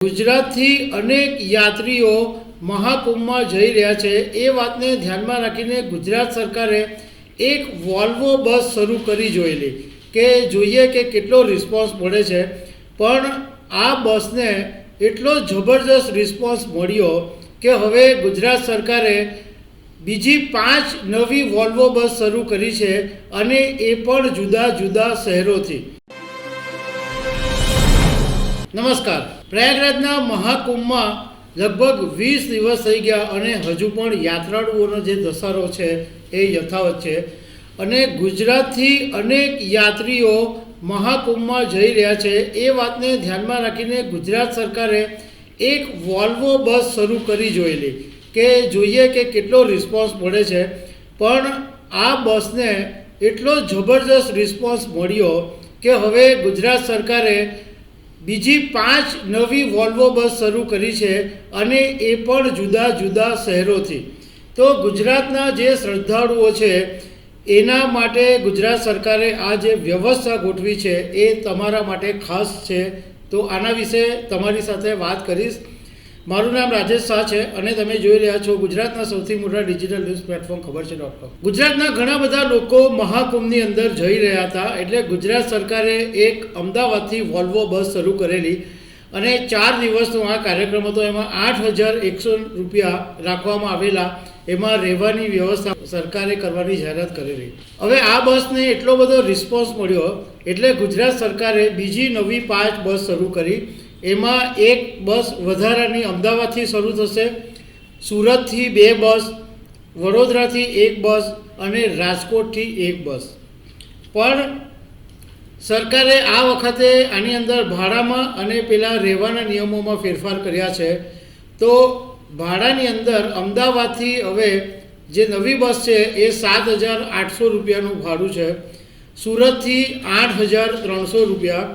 ગુજરાતથી અનેક યાત્રીઓ મહાકુંભમાં જઈ રહ્યા છે। એ વાતને ધ્યાનમાં રાખીને ગુજરાત સરકારે એક વોલ્વો બસ શરૂ કરી જોયેલી કે જોઈએ કે કેટલો રિસ્પોન્સ મળે છે। પણ આ બસને એટલો જબરજસ્ત રિસ્પોન્સ મળ્યો કે હવે ગુજરાત સરકારે બીજી 5 નવી વોલ્વો બસ શરૂ કરી છે અને એ પણ જુદા જુદા શહેરોથી। નમસ્કાર। પ્રયાગરાજના મહાકુંભમાં લગભગ 20 દિવસ થઈ ગયા અને હજુ પણ યાત્રાળુઓનો જે ધસારો છે એ યથાવત છે અને ગુજરાતથી અનેક યાત્રીઓ મહાકુંભમાં જઈ રહ્યા છે। એ વાતને ધ્યાનમાં રાખીને ગુજરાત સરકારે એક વોલ્વો બસ શરૂ કરી જોયેલી કે જોઈએ કે કેટલો રિસ્પોન્સ મળે છે। પણ આ બસને એટલો જબરજસ્ત રિસ્પોન્સ મળ્યો કે હવે ગુજરાત સરકારે બીજી 5 નવી વોલ્વો બસ શરૂ કરી છે અને એ પણ જુદા જુદા શહેરોથી। તો ગુજરાતના જે શ્રદ્ધાળુઓ છે એના માટે ગુજરાત સરકારે આ જે વ્યવસ્થા ગોઠવી છે એ તમારા માટે ખાસ છે। તો આના વિશે તમારી સાથે વાત કરીશ। મારું નામ રાજેશ શાહ છે અને તમે જોઈ રહ્યા છો ગુજરાતના સૌથી મોટા ડિજિટલ ન્યૂઝ પ્લેટફોર્મ ખબર છે.com। ગુજરાતના ઘણા બધા લોકો મહાકુંભની અંદર જઈ રહ્યા હતા એટલે ગુજરાત સરકારે એક અમદાવાદથી વોલ્વો બસ શરૂ કરેલી અને 4 દિવસનો આ કાર્યક્રમ હતો। એમાં 8,100 રૂપિયા રાખવામાં આવેલા। એમાં રહેવાની વ્યવસ્થા સરકારે કરવાની જાહેરાત કરેલી। હવે આ બસને એટલો બધો રિસ્પોન્સ મળ્યો એટલે ગુજરાત સરકારે બીજી નવી 5 બસ શરૂ કરી। એમાં એક બસ વધારાની અમદાવાદથી શરૂ થશે, સુરતથી 2 બસ, વડોદરાથી 1 બસ અને રાજકોટથી 1 બસ। પણ સરકારે આ વખતે આની અંદર ભાડામાં અને પેલા રહેવાના નિયમોમાં ફેરફાર કર્યા છે। તો ભાડાની અંદર અમદાવાદથી હવે જે નવી બસ છે એ 7,800 રૂપિયાનું ભાડું છે, સુરતથી 8,300 રૂપિયા,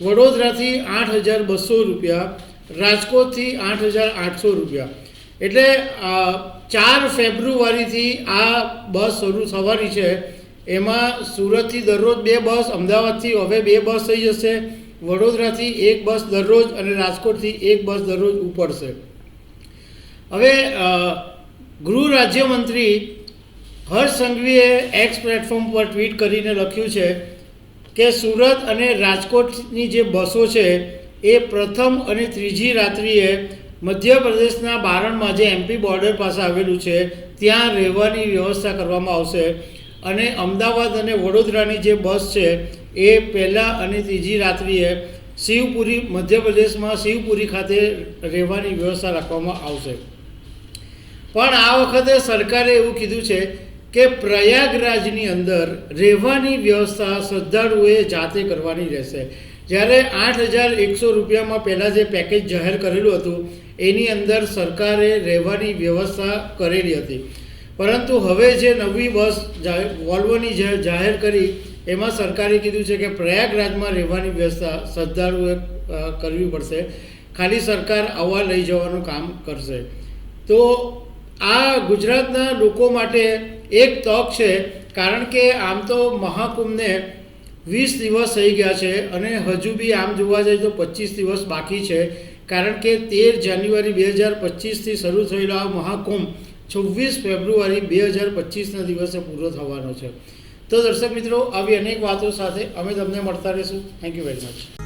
વડોદરાથી 8,200 રૂપિયા, રાજકોટથી 8,800 રૂપિયા। એટલે 4 ફેબ્રુઆરીથી આ બસ શરૂ થવાની છે। એમાં સુરતથી દરરોજ 2 બસ, અમદાવાદથી હવે 2 બસ થઈ જશે, વડોદરાથી 1 બસ દરરોજ અને રાજકોટથી 1 બસ દરરોજ ઉપડશે। હવે ગૃહ રાજ્યમંત્રી હર્ષ સંઘવીએ એક્સ પ્લેટફોર્મ પર ટ્વીટ કરીને લખ્યું છે કે સુરત અને રાજકોટની જે બસો છે એ પ્રથમ અને ત્રીજી રાત્રિએ મધ્યપ્રદેશના બારણમાં જે એમપી બોર્ડર પાસે આવેલું છે ત્યાં રહેવાની વ્યવસ્થા કરવામાં આવશે અને અમદાવાદ અને વડોદરાની જે બસ છે એ પહેલાં અને ત્રીજી રાત્રિએ શિવપુરી, મધ્યપ્રદેશમાં શિવપુરી ખાતે રહેવાની વ્યવસ્થા રાખવામાં આવશે। પણ આ વખતે સરકારે એવું કીધું છે કે પ્રયાગરાજની અંદર રહેવાની વ્યવસ્થા શ્રદ્ધાળુઓએ જાતે કરવાની રહેશે। જ્યારે 8,100 રૂપિયામાં પહેલાં જે પેકેજ જાહેર કરેલું હતું એની અંદર સરકારે રહેવાની વ્યવસ્થા કરેલી હતી, પરંતુ હવે જે નવી બસ વોલ્વોની જાહેર કરી એમાં સરકારે કીધું છે કે પ્રયાગરાજમાં રહેવાની વ્યવસ્થા શ્રદ્ધાળુઓએ કરવી પડશે, ખાલી સરકાર આવવા લઈ જવાનું કામ કરશે। તો આ ગુજરાતના લોકો માટે એક તક છે, કારણ કે આમ તો મહાકુંભને 20 દિવસ થઈ ગયા છે અને હજુ બી આમ જોવા જાય તો 25 દિવસ બાકી છે, કારણ કે 13 જાન્યુઆરી 2025થી શરૂ થયેલો આ મહાકુંભ 26 ફેબ્રુઆરી 2025ના દિવસે પૂરો થવાનો છે। તો દર્શક મિત્રો, આવી અનેક વાતો સાથે અમે તમને મળતા રહીશું। Thank you very much.